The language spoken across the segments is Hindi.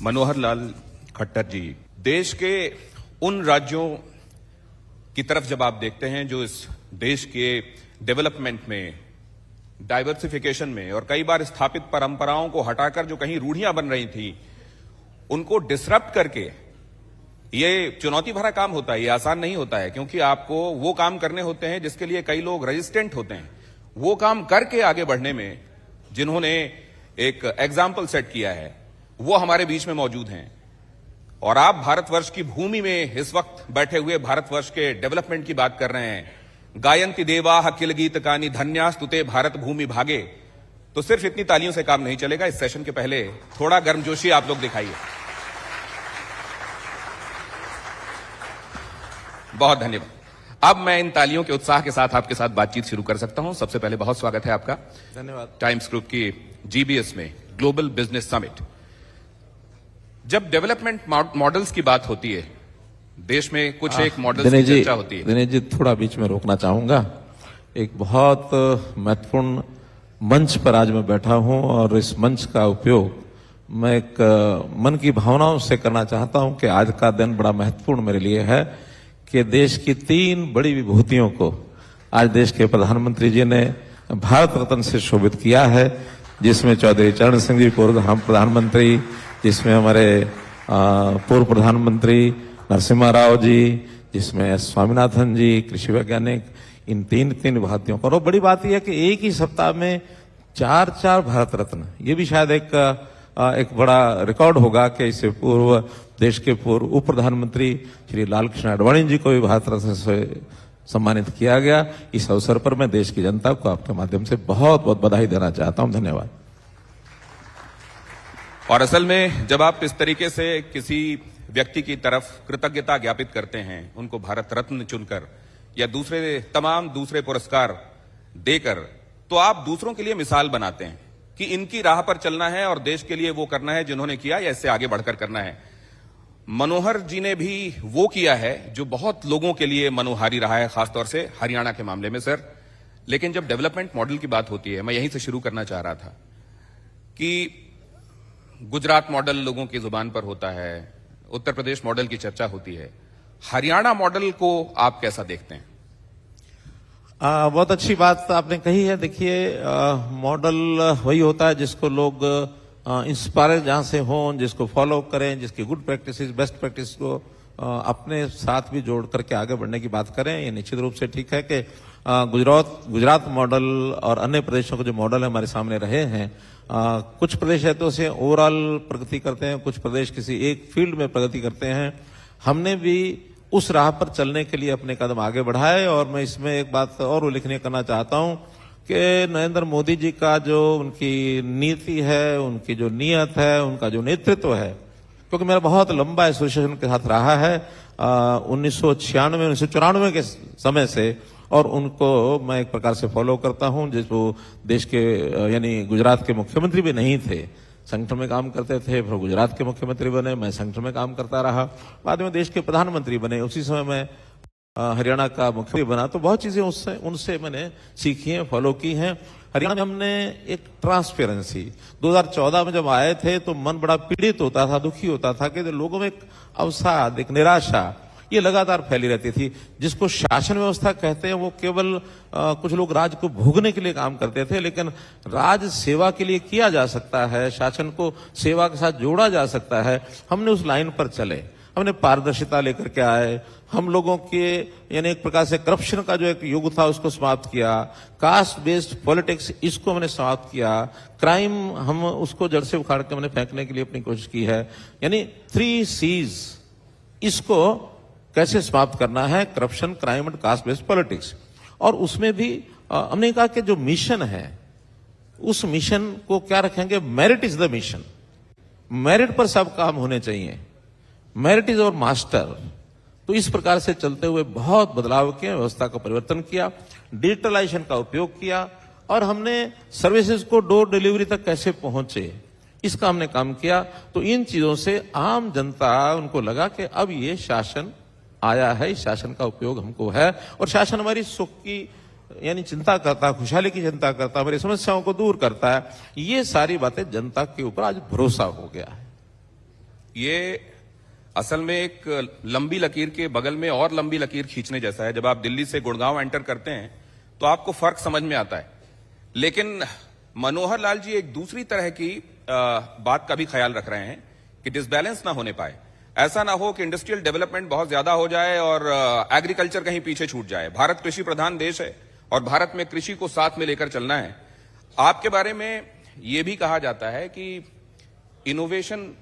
मनोहर लाल खट्टर जी, देश के उन राज्यों की तरफ जब आप देखते हैं जो इस देश के डेवलपमेंट में, डाइवर्सिफिकेशन में और कई बार स्थापित परंपराओं को हटाकर जो कहीं रूढ़ियां बन रही थी, उनको डिसरप्ट करके, ये चुनौती भरा काम होता है, ये आसान नहीं होता है, क्योंकि आपको वो काम करने होते हैं जिसके लिए कई लोग रेजिस्टेंट होते हैं। वो काम करके आगे बढ़ने में जिन्होंने एक एग्जाम्पल सेट किया है, वो हमारे बीच में मौजूद हैं। और आप भारतवर्ष की भूमि में इस वक्त बैठे हुए भारतवर्ष के डेवलपमेंट की बात कर रहे हैं। गायंती देवाः किल गीतकानि धन्यास्तुते भारत भूमि भागे। तो सिर्फ इतनी तालियों से काम नहीं चलेगा। इस सेशन के पहले थोड़ा गर्मजोशी आप लोग दिखाइए। बहुत धन्यवाद। अब मैं इन तालियों के उत्साह के साथ आपके साथ बातचीत शुरू कर सकता हूं। सबसे पहले बहुत स्वागत है आपका। धन्यवाद। टाइम्स ग्रुप की जीबीएस में ग्लोबल बिजनेस समिट। जब डेवलपमेंट मॉडल्स की बात होती है, देश में कुछ एक मॉडल्स की चर्चा होती है। दिनेश जी, थोड़ा बीच में रोकना चाहूंगा। एक बहुत महत्वपूर्ण मंच पर आज मैं बैठा हूं और इस मंच का उपयोग मैं एक मन की भावनाओं से करना चाहता हूं कि आज का दिन बड़ा महत्वपूर्ण मेरे लिए है कि देश की 3 बड़ी विभूतियों को आज देश के प्रधानमंत्री जी ने भारत रत्न से शोभित किया है, जिसमें चौधरी चरण सिंह जी पूर्व प्रधानमंत्री, जिसमें हमारे पूर्व प्रधानमंत्री नरसिम्हा राव जी, जिसमें एस स्वामीनाथन जी, कृषि वैज्ञानिक, इन तीन विभूतियों को। और बड़ी बात यह है कि एक ही सप्ताह में 4 भारत रत्न, ये भी शायद एक बड़ा रिकॉर्ड होगा कि इससे पूर्व देश के पूर्व उप प्रधानमंत्री श्री लालकृष्ण आडवाणी जी को भी भारत रत्न से सम्मानित किया गया। इस अवसर पर मैं देश की जनता को आपके माध्यम से बहुत बहुत बधाई देना चाहता हूं। धन्यवाद। और असल में जब आप इस तरीके से किसी व्यक्ति की तरफ कृतज्ञता ज्ञापित करते हैं, उनको भारत रत्न चुनकर या तमाम दूसरे पुरस्कार देकर, तो आप दूसरों के लिए मिसाल बनाते हैं कि इनकी राह पर चलना है और देश के लिए वो करना है जिन्होंने किया, या इससे आगे बढ़कर करना है। मनोहर जी ने भी वो किया है जो बहुत लोगों के लिए मनोहारी रहा है, खासतौर से हरियाणा के मामले में सर। लेकिन जब डेवलपमेंट मॉडल की बात होती है, मैं यहीं से शुरू करना चाह रहा था कि गुजरात मॉडल लोगों की जुबान पर होता है, उत्तर प्रदेश मॉडल की चर्चा होती है, हरियाणा मॉडल को आप कैसा देखते हैं? बहुत अच्छी बात आपने कही है। देखिए, मॉडल वही होता है जिसको लोग इंस्पायर जहां से हों, जिसको फॉलो करें, जिसकी गुड प्रैक्टिसेस, बेस्ट प्रैक्टिस को अपने साथ भी जोड़ करके आगे बढ़ने की बात करें। ये निश्चित रूप से ठीक है कि गुजरात मॉडल और अन्य प्रदेशों के जो मॉडल हमारे सामने रहे हैं, कुछ प्रदेश है तो उसे ओवरऑल प्रगति करते हैं, कुछ प्रदेश किसी एक फील्ड में प्रगति करते हैं। हमने भी उस राह पर चलने के लिए अपने कदम आगे बढ़ाए। और मैं इसमें एक बात और उल्लेखनीय करना चाहता हूं कि नरेंद्र मोदी जी का जो उनकी नीति है, उनकी जो नीयत है, उनका जो नेतृत्व है, क्योंकि मेरा बहुत लंबा एसोसिएशन के साथ रहा है 1996 1994 के समय से, और उनको मैं एक प्रकार से फॉलो करता हूं। जिसको देश के यानी गुजरात के मुख्यमंत्री भी नहीं थे, संगठन में काम करते थे, फिर गुजरात के मुख्यमंत्री बने, मैं संगठन में काम करता रहा, बाद में देश के प्रधानमंत्री बने, उसी समय मैं हरियाणा का मुख्यमंत्री बना। तो बहुत चीजें उनसे मैंने सीखी हैं, फॉलो की हैं। हरियाणा में हमने एक ट्रांसपेरेंसी 2014 में जब आए थे तो मन बड़ा पीड़ित होता था, दुखी होता था कि लोगों में एक अवसाद, एक निराशा ये लगातार फैली रहती थी। जिसको शासन व्यवस्था कहते हैं, वो केवल कुछ लोग राज को भोगने के लिए काम करते थे, लेकिन राज सेवा के लिए किया जा सकता है, शासन को सेवा के साथ जोड़ा जा सकता है। हमने उस लाइन पर चले, हमने पारदर्शिता लेकर के आए, हम लोगों के यानी एक प्रकार से करप्शन का जो एक युग था उसको समाप्त किया, कास्ट बेस्ड पॉलिटिक्स इसको हमने समाप्त किया, क्राइम हम उसको जड़ से उखाड़ के हमने फेंकने के लिए अपनी कोशिश की है। यानी 3 C's इसको कैसे समाप्त करना है, corruption, crime and caste based politics. और उसमें भी हमने कहा कि जो मिशन है उस मिशन को क्या रखेंगे, merit is the mission, merit पर सब काम होने चाहिए, मेरिट इज और मास्टर। तो इस प्रकार से चलते हुए बहुत बदलाव किए, व्यवस्था का परिवर्तन किया, डिजिटलाइजेशन का उपयोग किया, और हमने सर्विसेज को डोर डिलीवरी तक कैसे पहुंचे इसका हमने काम किया। तो इन चीजों से आम जनता, उनको लगा कि अब ये शासन आया है, इस शासन का उपयोग हमको है, और शासन हमारी सुख की यानी चिंता करता है, खुशहाली की चिंता करता है, हमारी समस्याओं को दूर करता है। ये सारी बातें जनता के ऊपर आज भरोसा हो गया है। ये असल में एक लंबी लकीर के बगल में और लंबी लकीर खींचने जैसा है। जब आप दिल्ली से गुड़गांव एंटर करते हैं तो आपको फर्क समझ में आता है, लेकिन मनोहर लाल जी एक दूसरी तरह की बात का भी ख्याल रख रहे हैं कि डिसबैलेंस ना होने पाए। ऐसा ना हो कि इंडस्ट्रियल डेवलपमेंट बहुत ज्यादा हो जाए और एग्रीकल्चर कहीं पीछे छूट जाए। भारत कृषि प्रधान देश है और भारत में कृषि को साथ में लेकर चलना है। आपके बारे में यह भी कहा जाता है कि इनोवेशन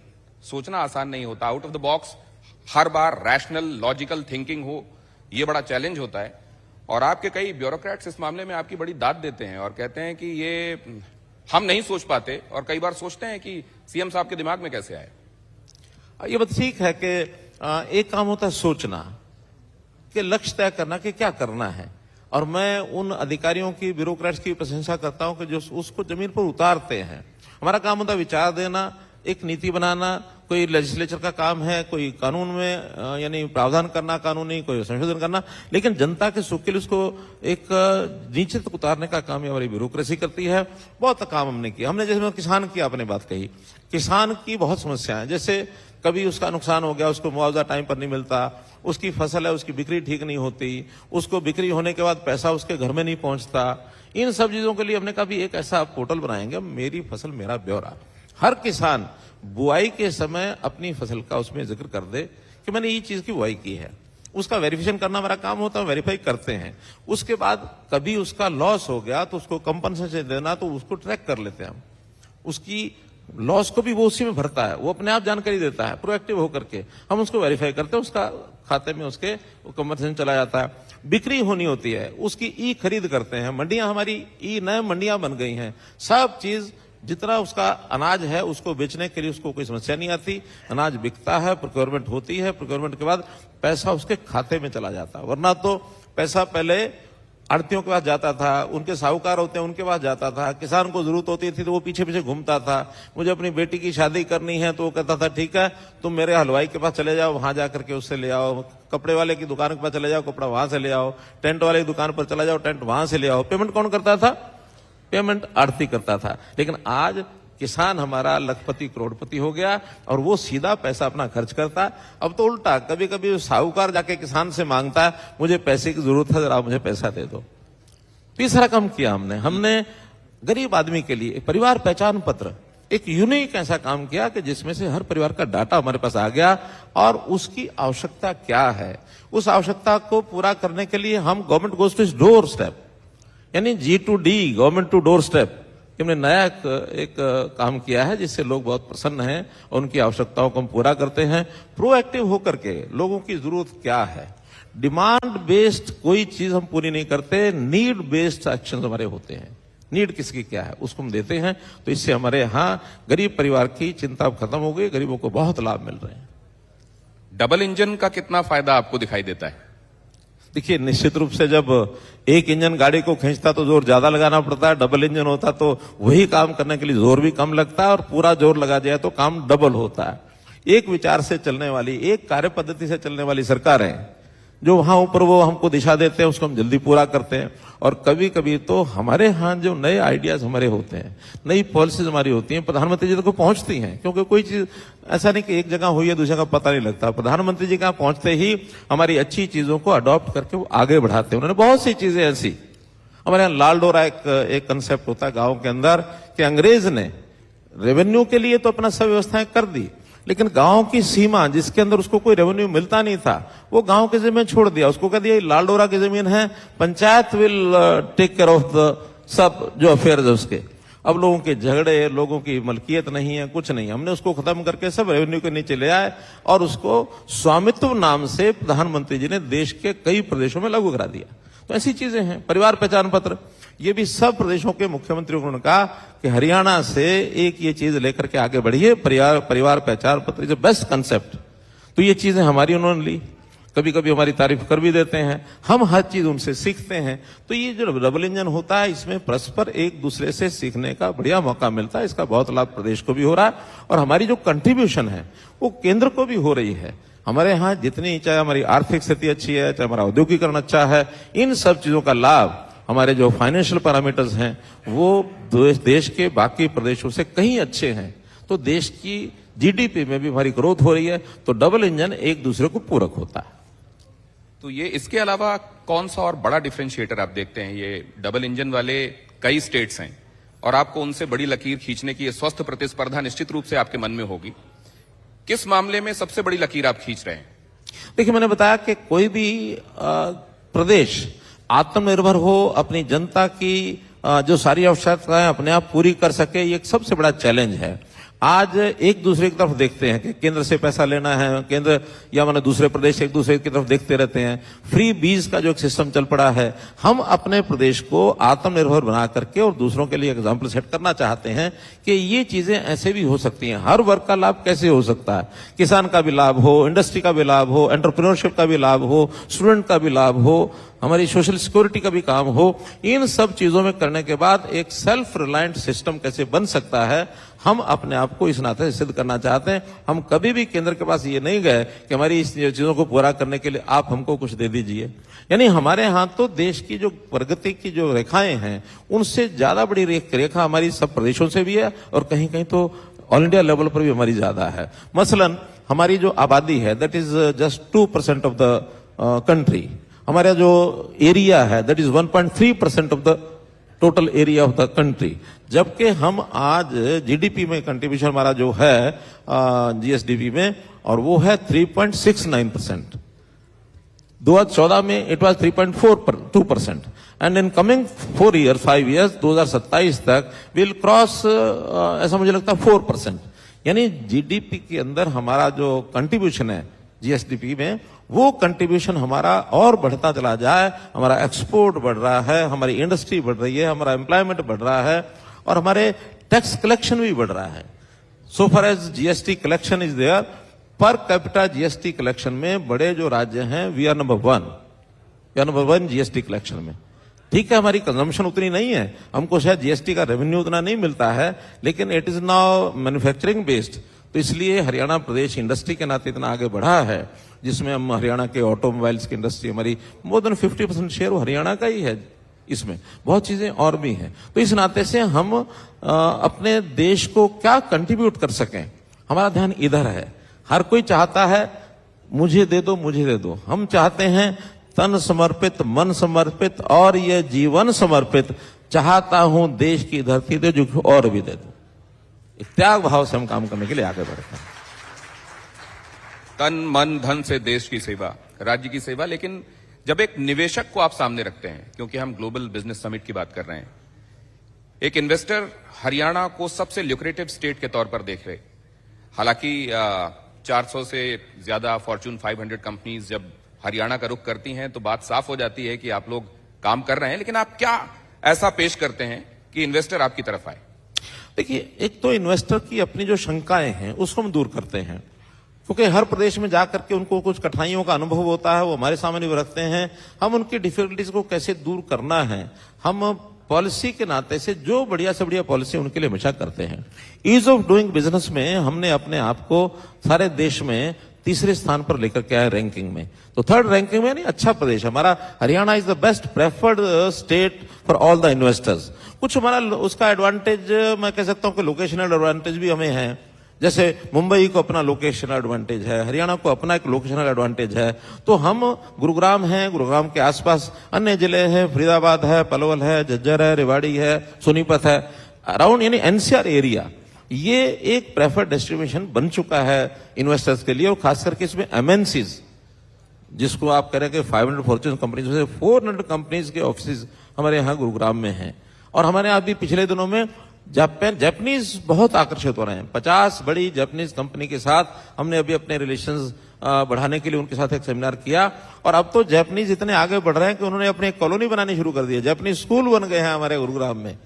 सोचना आसान नहीं होता, out of the box her bar rational logical thinking हो, यह बड़ा चैलेंज होता है। और आपके कई ब्यूरोक्रेट्स इस मामले में आपकी बड़ी दाद देते हैं और कहते हैं कि ये हम नहीं सोच पाते, और कई बार सोचते हैं कि सीएम साहब के दिमाग में कैसे आए। ये बात ठीक है कि एक काम होता है सोचना, कि लक्ष्य तय करना कि क्या करना है, और मैं उन अधिकारियों की ब्यूरोक्रेट्स की प्रशंसा करता हूं कि जो उसको जमीन पर उतारते हैं। हमारा काम होता है विचार देना, एक नीति बनाना, कोई लेजिस्लेचर का काम है, कोई कानून में यानी प्रावधान करना कानूनी, कोई संशोधन करना, लेकिन जनता के सुख के लिए उसको एक नीचे तक उतारने का काम हमारी ब्यूरोक्रेसी करती है। बहुत काम हमने किया। हमने जैसे किसान की आपने बात कही, किसान की बहुत समस्याएं, जैसे कभी उसका नुकसान हो गया, उसको मुआवजा टाइम पर नहीं मिलता, उसकी फसल है उसकी बिक्री ठीक नहीं होती, उसको बिक्री होने के बाद पैसा उसके घर में नहीं पहुंचता। इन सब चीजों के लिए हमने कहा भी एक ऐसा पोर्टल बनाएंगे, मेरी फसल मेरा ब्यौरा। हर किसान बुआई के समय अपनी फसल का उसमें जिक्र कर दे कि मैंने ये चीज की बुआई की है, उसका वेरिफिकेशन करना हमारा काम होता है, वेरीफाई करते हैं। उसके बाद कभी उसका लॉस हो गया तो उसको कंपनसेशन देना, तो उसको ट्रैक कर लेते हैं हम, उसकी लॉस को भी वो उसी में भरता है, वो अपने आप जानकारी देता है प्रोएक्टिव होकर के, हम उसको वेरीफाई करते हैं, उसका खाते में उसके कंपनसेशन चला जाता है। बिक्री होनी होती है, उसकी ई खरीद करते हैं। मंडियां हमारी ई नए मंडियां बन गई हैं, सब चीज जितना उसका अनाज है उसको बेचने के लिए उसको कोई समस्या नहीं आती। अनाज बिकता है, प्रोक्योरमेंट होती है, प्रोक्योरमेंट के बाद पैसा उसके खाते में चला जाता है। वरना तो पैसा पहले आड़तियों के पास जाता था, उनके साहूकार होते हैं उनके पास जाता था, किसान को जरूरत होती थी तो वो पीछे पीछे घूमता था। मुझे अपनी बेटी की शादी करनी है तो वो कहता था ठीक है तुम मेरे हलवाई के पास चले जाओ, वहां जाकर के उससे ले आओ, कपड़े वाले की दुकान के पास चले जाओ, कपड़ा वहां से ले आओ, टेंट वाले की दुकान पर चला जाओ, टेंट वहां से ले आओ। पेमेंट कौन करता था? पेमेंट आड़ती करता था। लेकिन आज किसान हमारा लखपति करोड़पति हो गया और वो सीधा पैसा अपना खर्च करता है। अब तो उल्टा, कभी कभी साहूकार जाके किसान से मांगता है मुझे पैसे की जरूरत है, जरा आप मुझे पैसा दे दो। तीसरा काम किया हमने गरीब आदमी के लिए परिवार पहचान पत्र, एक यूनिक ऐसा काम किया कि जिसमें से हर परिवार का डाटा हमारे पास आ गया और उसकी आवश्यकता क्या है, उस आवश्यकता को पूरा करने के लिए हम government goes to door step, यानी G2D, government to door step, हमने नया एक काम किया है जिससे लोग बहुत प्रसन्न हैं और उनकी आवश्यकताओं को हम पूरा करते हैं। प्रोएक्टिव होकर के लोगों की जरूरत क्या है, डिमांड बेस्ड कोई चीज हम पूरी नहीं करते, नीड बेस्ड एक्शन हमारे होते हैं। नीड किसकी क्या है उसको हम देते हैं, तो इससे हमारे यहाँ गरीब परिवार की चिंता खत्म हो गई, गरीबों को बहुत लाभ मिल रहे हैं। डबल इंजन का कितना फायदा आपको दिखाई देता है? देखिए, निश्चित रूप से जब एक इंजन गाड़ी को खींचता तो जोर ज्यादा लगाना पड़ता है, डबल इंजन होता तो वही काम करने के लिए जोर भी कम लगता है और पूरा जोर लगा जाए तो काम डबल होता है। एक विचार से चलने वाली, एक कार्य पद्धति से चलने वाली सरकार है, जो वहां ऊपर वो हमको दिशा देते हैं उसको हम जल्दी पूरा करते हैं। और कभी कभी तो हमारे यहाँ जो नए आइडियाज हमारे होते हैं, नई पॉलिसीज हमारी होती हैं, प्रधानमंत्री जी तक को पहुंचती हैं, क्योंकि कोई चीज ऐसा नहीं कि एक जगह हुई है दूसरे का पता नहीं लगता। प्रधानमंत्री जी का पहुंचते ही हमारी अच्छी चीजों को अडॉप्ट करके वो आगे बढ़ाते हैं। उन्होंने बहुत सी चीजें ऐसी, हमारे यहाँ लाल डोरा एक कंसेप्ट होता है गाँव के अंदर कि अंग्रेज ने रेवेन्यू के लिए तो अपना सब व्यवस्थाएं कर दी, लेकिन गांव की सीमा जिसके अंदर उसको कोई रेवेन्यू मिलता नहीं था वो गांव की जमीन छोड़ दिया, उसको कह दिया लाल डोरा की जमीन है, panchayat will take care of the सब जो अफेयर्स है उसके। अब लोगों के झगड़े, लोगों की मलकियत नहीं है, कुछ नहीं, हमने उसको खत्म करके सब रेवेन्यू के नीचे ले आए और उसको स्वामित्व नाम से प्रधानमंत्री जी ने देश के कई प्रदेशों में लागू करा दिया। तो ऐसी चीजें हैं। परिवार पहचान पत्र, ये भी सब प्रदेशों के मुख्यमंत्रियों ने कहा कि हरियाणा से एक ये चीज लेकर के आगे बढ़िए, परिवार पहचान पत्र इज बेस्ट कंसेप्ट। तो ये चीजें हमारी उन्होंने ली, कभी कभी हमारी तारीफ कर भी देते हैं, हम हर चीज उनसे सीखते हैं। तो ये जो डबल इंजन होता है इसमें परस्पर एक दूसरे से सीखने का बढ़िया मौका मिलता है। इसका बहुत लाभ प्रदेश को भी हो रहा है और हमारी जो कंट्रीब्यूशन है वो केंद्र को भी हो रही है। हमारे यहाँ जितनी, चाहे हमारी आर्थिक स्थिति अच्छी है, चाहे हमारा औद्योगिकरण अच्छा है, इन सब चीजों का लाभ हमारे जो फाइनेंशियल पैरामीटर्स हैं वो देश के बाकी प्रदेशों से कहीं अच्छे हैं। तो देश की जीडीपी में भी हमारी ग्रोथ हो रही है, तो डबल इंजन एक दूसरे को पूरक होता है। तो ये इसके अलावा कौन सा और बड़ा डिफरेंशिएटर आप देखते हैं? ये डबल इंजन वाले कई स्टेट्स हैं और आपको उनसे बड़ी लकीर खींचने की ये स्वस्थ प्रतिस्पर्धा निश्चित रूप से आपके मन में होगी। किस मामले में सबसे बड़ी लकीर आप खींच रहे हैं? देखिए, मैंने बताया कि कोई भी प्रदेश आत्मनिर्भर हो, अपनी जनता की जो सारी आवश्यकताएं अपने आप पूरी कर सके, ये एक सबसे बड़ा चैलेंज है। आज एक दूसरे की तरफ देखते हैं कि केंद्र से पैसा लेना है, केंद्र या माने दूसरे प्रदेश एक दूसरे की तरफ देखते रहते हैं। फ्री बीज का जो एक सिस्टम चल पड़ा है, हम अपने प्रदेश को आत्मनिर्भर बना करके और दूसरों के लिए एग्जाम्पल सेट करना चाहते हैं कि ये चीजें ऐसे भी हो सकती हैं। हर वर्ग का लाभ कैसे हो सकता है? किसान का भी लाभ हो, इंडस्ट्री का भी लाभ हो, एंटरप्रेन्योरशिप का भी लाभ हो, स्टूडेंट का भी लाभ हो, हमारी सोशल सिक्योरिटी का भी काम हो। इन सब चीजों में करने के बाद एक सेल्फ रिलायंट सिस्टम कैसे बन सकता है, हम अपने आप को इस नाते सिद्ध करना चाहते हैं। हम कभी भी केंद्र के पास ये नहीं गए कि हमारी इस चीजों को पूरा करने के लिए आप हमको कुछ दे दीजिए। यानी हमारे यहाँ तो देश की जो प्रगति की जो रेखाएं हैं, उनसे ज्यादा बड़ी रेखा हमारी सब प्रदेशों से भी है और कहीं कहीं तो ऑल इंडिया लेवल पर भी हमारी ज्यादा है। मसलन हमारी जो आबादी है, that is just 2% of the country. हमारा जो एरिया है, that is 1.3% of the total area of the country. जबकि हम आज जीडीपी में कंट्रीब्यूशन हमारा जो है जीएसडीपी में, और वो है 3.69%। 2014 में it was 3.42%, and in coming 5 years 2027 तक विल क्रॉस ऐसा मुझे लगता है 4%। यानी जीडीपी के अंदर हमारा जो कंट्रीब्यूशन है जीएसडीपी में, वो कंट्रीब्यूशन हमारा और बढ़ता चला जाए। हमारा एक्सपोर्ट बढ़ रहा है, हमारी इंडस्ट्री बढ़ रही है, हमारा एम्प्लॉयमेंट बढ़ रहा है और हमारे टैक्स कलेक्शन भी बढ़ रहा है। So far as GST collection is there, per capita GST collection में बड़े जो राज्य हैं, we are number 1 GST collection में। ठीक है, हमारी कंजम्पशन उतनी नहीं है, हमको शायद जीएसटी का रेवेन्यू उतना नहीं मिलता है, लेकिन it is now manufacturing based. तो इसलिए हरियाणा प्रदेश इंडस्ट्री के नाते इतना आगे बढ़ा है, जिसमें हम हरियाणा के ऑटोमोबाइल्स की इंडस्ट्री, हमारी मोर देन 50% शेयर हरियाणा का ही है। इसमें बहुत चीजें और भी हैं। तो इस नाते से हम अपने देश को क्या कंट्रीब्यूट कर सकें, हमारा ध्यान इधर है। हर कोई चाहता है मुझे दे दो, मुझे दे दो। हम चाहते हैं तन समर्पित, मन समर्पित और ये जीवन समर्पित। चाहता हूं देश की धरती दे जो और भी दे दो। त्याग भाव से हम काम करने के लिए आगे बढ़ते हैं। तन मन धन से देश की सेवा, राज्य की सेवा। लेकिन जब एक निवेशक को आप सामने रखते हैं, क्योंकि हम ग्लोबल बिजनेस समिट की बात कर रहे हैं, एक इन्वेस्टर हरियाणा को सबसे ल्यूक्रेटिव स्टेट के तौर पर देख रहे। हालांकि 400 से ज्यादा फॉर्च्यून 500 कंपनीज जब हरियाणा का रुख करती हैं तो बात साफ हो जाती है कि आप लोग काम कर रहे हैं। लेकिन आप क्या ऐसा पेश करते हैं कि इन्वेस्टर आपकी तरफ आए? देखिए, एक तो इन्वेस्टर की अपनी जो शंकाएं हैं उसको हम दूर करते हैं, क्योंकि हर प्रदेश में जाकर के उनको कुछ कठिनाइयों का अनुभव होता है, वो हमारे सामने भी रखते हैं। हम उनकी डिफिकल्टीज को कैसे दूर करना है, हम पॉलिसी के नाते से जो बढ़िया से बढ़िया पॉलिसी उनके लिए हमेशा करते हैं। ईज ऑफ डूइंग बिजनेस में हमने अपने आप को सारे देश में तीसरे स्थान पर लेकर के आए रैंकिंग में। तो 3rd रैंकिंग में नहीं, अच्छा प्रदेश हमारा Haryana is the best preferred state for all the investors. कुछ हमारा उसका एडवांटेज मैं कह सकता हूं कि लोकेशनल एडवांटेज भी हमें है। जैसे मुंबई को अपना लोकेशनल एडवांटेज है, हरियाणा को अपना एक लोकेशनल एडवांटेज है। तो हम गुरुग्राम है, गुरुग्राम के आसपास अन्य जिले हैं, फरीदाबाद है, पलवल है, झज्जर है, रेवाड़ी है, सोनीपत है, अराउंड यानी एनसीआर एरिया, ये एक प्रेफर्ड डेस्टिनेशन बन चुका है इन्वेस्टर्स के लिए। और खास करके इसमें एमएनसीज, जिसको आप कह रहे हैं कि 500 फॉर्च्यून कंपनीज में से 400 कंपनीज के ऑफिस हमारे यहाँ गुरुग्राम में हैं। और हमारे यहाँ भी पिछले दिनों में जापानीज बहुत आकर्षित हो रहे हैं। 50 बड़ी जापानीज कंपनी के साथ हमने अभी अपने रिलेशंस बढ़ाने के लिए उनके साथ एक सेमिनार किया। और अब तो जापानीज इतने आगे बढ़ रहे हैं कि उन्होंने अपनी एक कॉलोनी बनानी शुरू कर दी है, जापानीज स्कूल बन गए हैं हमारे गुरुग्राम में।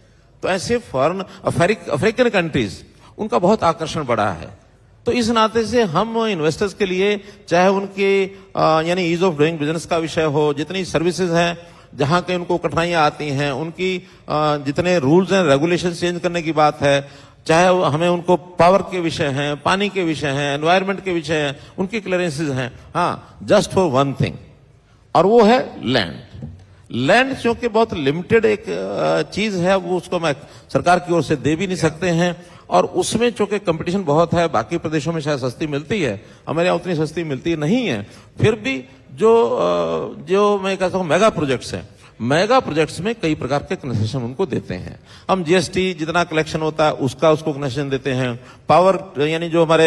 तो ऐसे फॉरेन अफ्रीकन कंट्रीज, उनका बहुत आकर्षण बढ़ा है। तो इस नाते से हम इन्वेस्टर्स के लिए, चाहे उनके यानी ईज ऑफ डूइंग बिजनेस का विषय हो, जितनी सर्विसेज हैं जहां कहीं उनको कठिनाइयां आती हैं, उनकी जितने रूल्स एंड रेगुलेशन चेंज करने की बात है, चाहे हमें उनको पावर के विषय हैं, पानी के विषय हैं, एनवायरमेंट के विषय हैं, उनकी क्लियरेंसेज हैं। हाँ, जस्ट फॉर वन थिंग, और वो है लैंड। लैंड क्योंकि बहुत लिमिटेड एक चीज है, वो उसको मैं सरकार की ओर से दे भी नहीं सकते हैं। और उसमें चूंकि कंपटीशन बहुत है, बाकी प्रदेशों में शायद सस्ती मिलती है, हमारे यहाँ उतनी सस्ती मिलती नहीं है, फिर भी जो मैं कहता हूँ मेगा प्रोजेक्ट्स हैं, मेगा प्रोजेक्ट्स में कई प्रकार के कंसेशन उनको देते हैं। हम जीएसटी जितना कलेक्शन होता है उसको कंसेशन देते हैं, पावर यानी जो हमारे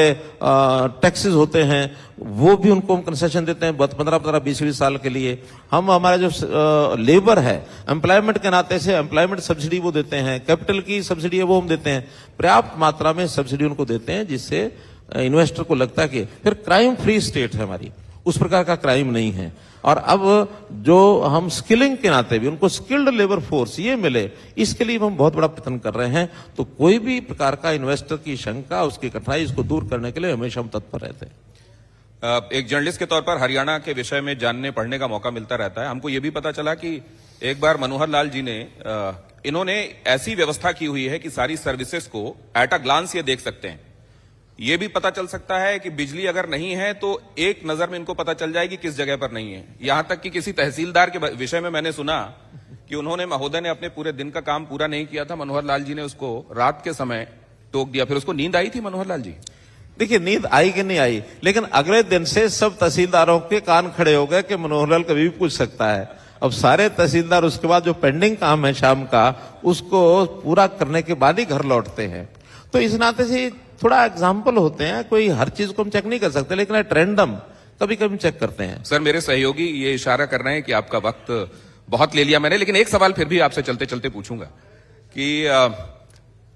टैक्सेस होते हैं वो भी उनको हम कंसेशन देते हैं 15-15, 20-20 साल के लिए। हम हमारा जो लेबर है एम्प्लॉयमेंट के नाते से एम्प्लॉयमेंट सब्सिडी वो देते हैं, कैपिटल की सब्सिडी है वो हम देते हैं, पर्याप्त मात्रा में सब्सिडी उनको देते हैं, जिससे इन्वेस्टर को लगता है कि फिर क्राइम फ्री स्टेट है हमारी, उस प्रकार का क्राइम नहीं है। और अब जो हम स्किलिंग के नाते भी उनको स्किल्ड लेबर फोर्स ये मिले, इसके लिए हम बहुत बड़ा प्रयत्न कर रहे हैं। तो कोई भी प्रकार का इन्वेस्टर की शंका, उसकी कठिनाई, इसको दूर करने के लिए हमेशा हम तत्पर रहते हैं। एक जर्नलिस्ट के तौर पर हरियाणा के विषय में जानने पढ़ने का मौका मिलता रहता है। हमको ये भी पता चला कि एक बार मनोहर लाल जी ने इन्होंने ऐसी व्यवस्था की हुई है कि सारी सर्विसेज को एट अ ग्लांस ये देख सकते हैं। ये भी पता चल सकता है कि बिजली अगर नहीं है तो एक नजर में इनको पता चल जाएगी किस जगह पर नहीं है। यहां तक कि किसी तहसीलदार के विषय में मैंने सुना कि उन्होंने, महोदय ने अपने पूरे दिन का काम पूरा नहीं किया था, मनोहर लाल जी ने उसको रात के समय टोक दिया, फिर उसको नींद आई थी मनोहर लाल जी। देखिए नींद आई कि नहीं आई, लेकिन अगले दिन से सब तहसीलदारों के कान खड़े हो गए कि मनोहर लाल कभी भी पूछ सकता है। अब सारे तहसीलदार उसके बाद जो पेंडिंग काम है शाम का, उसको पूरा करने के बाद ही घर लौटते हैं। तो इस नाते से थोड़ा एग्जाम्पल होते हैं, कोई हर चीज को हम चेक नहीं कर सकते, लेकिन एट रैंडम कभी कभी चेक करते हैं। सर, मेरे सहयोगी ये इशारा कर रहे हैं कि आपका वक्त बहुत ले लिया मैंने, लेकिन एक सवाल फिर भी आपसे चलते चलते पूछूंगा कि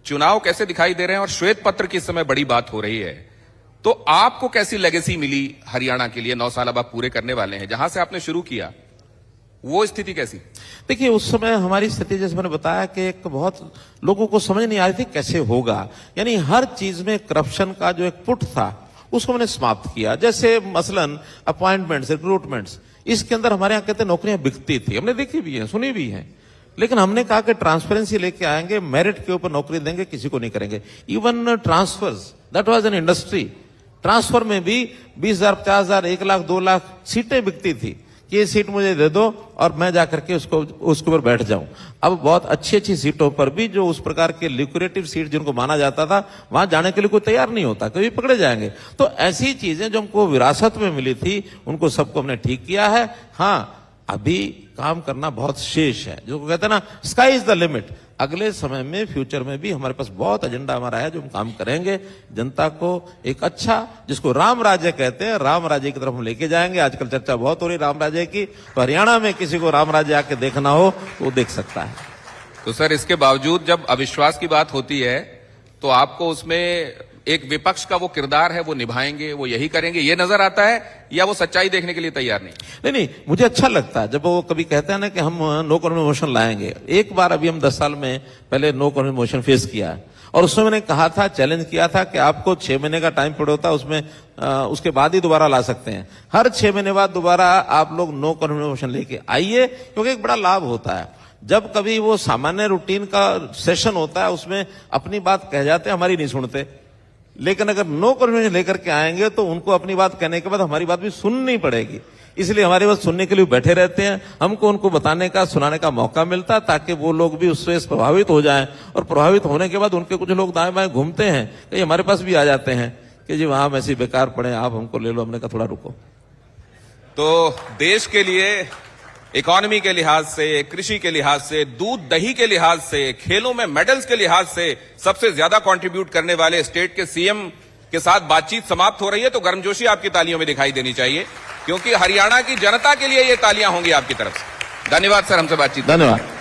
चुनाव कैसे दिखाई दे रहे हैं और श्वेत पत्र की इस समय बड़ी बात हो रही है, तो आपको कैसी लेगेसी मिली हरियाणा के लिए? 9 साल अब आप पूरे करने वाले हैं, जहां से आपने शुरू किया वो स्थिति कैसी? देखिए उस समय हमारी स्थिति, जैसे मैंने बताया कि एक बहुत लोगों को समझ नहीं आ रही थी कैसे होगा, यानी हर चीज में करप्शन का जो एक पुट था उसको मैंने समाप्त किया। जैसे मसलन अपॉइंटमेंट्स, रिक्रूटमेंट्स, इसके अंदर हमारे यहाँ कहते नौकरियां बिकती थी, हमने देखी भी है, सुनी भी है, लेकिन हमने कहा कि ट्रांसपेरेंसी लेके आएंगे, मेरिट के ऊपर नौकरी देंगे, किसी को नहीं करेंगे। Even transfers, that was an industry. Transfer में भी 20,000, 50,000, 1 लाख, 2 लाख सीटें बिकती थी कि ये सीट मुझे दे दो और मैं जाकर के उसके ऊपर बैठ जाऊं। अब बहुत अच्छी अच्छी सीटों पर भी जो उस प्रकार के ल्यूक्रेटिव सीट जिनको माना जाता था, वहां जाने के लिए कोई तैयार नहीं होता, कभी पकड़े जाएंगे। तो ऐसी चीजें जो हमको विरासत में मिली थी उनको सबको हमने ठीक किया है। हाँ, अभी काम करना बहुत शेष है, जो कहते हैं ना स्काई इज द लिमिट। अगले समय में, फ्यूचर में भी हमारे पास बहुत एजेंडा हमारा है जो हम काम करेंगे, जनता को एक अच्छा, जिसको राम राज्य कहते हैं, राम राज्य की तरफ हम लेके जाएंगे। आजकल चर्चा बहुत हो रही राम राज्य की, तो हरियाणा में किसी को राम राज्य आके देखना हो तो वो देख सकता है। तो सर, इसके बावजूद जब अविश्वास की बात होती है तो आपको उसमें एक विपक्ष का वो किरदार है वो निभाएंगे, वो यही करेंगे, ये नजर आता है, या वो सच्चाई देखने के लिए तैयार नहीं? नहीं, मुझे अच्छा लगता है जब वो कभी कहते हैं ना कि हम नो कॉन्फिडेंस मोशन लाएंगे। एक बार अभी हम 10 साल में पहले नो कॉन्फिडेंस मोशन फेस किया है, और उसमें मैंने कहा था, चैलेंज किया था कि आपको 6 महीने का टाइम पीरियड होता है, उसमें उसके बाद ही दोबारा ला सकते हैं। हर 6 महीने बाद दोबारा आप लोग नो कॉन्फिडेंस मोशन लेके आइए, क्योंकि एक बड़ा लाभ होता है। जब कभी वो सामान्य रूटीन का सेशन होता है उसमें अपनी बात कह जाते हैं, हमारी नहीं सुनते, लेकिन अगर नो कॉन्फिडेंस लेकर के आएंगे तो उनको अपनी बात कहने के बाद हमारी बात भी सुननी पड़ेगी। इसलिए हमारे पास सुनने के लिए बैठे रहते हैं, हमको उनको बताने का, सुनाने का मौका मिलता है, ताकि वो लोग भी उससे प्रभावित हो जाएं। और प्रभावित होने के बाद उनके कुछ लोग दाएं बाएं घूमते हैं, कहीं हमारे पास भी आ जाते हैं कि जी वहां हम ऐसे बेकार पड़े, आप हमको ले लो। हमने कहा थोड़ा रुको। तो देश के लिए, इकोनॉमी के लिहाज से, कृषि के लिहाज से, दूध दही के लिहाज से, खेलों में मेडल्स के लिहाज से सबसे ज्यादा कंट्रीब्यूट करने वाले स्टेट के सीएम के साथ बातचीत समाप्त हो रही है, तो गर्मजोशी आपकी तालियों में दिखाई देनी चाहिए, क्योंकि हरियाणा की जनता के लिए ये तालियां होंगी आपकी तरफ से। धन्यवाद सर, हमसे बातचीत। धन्यवाद।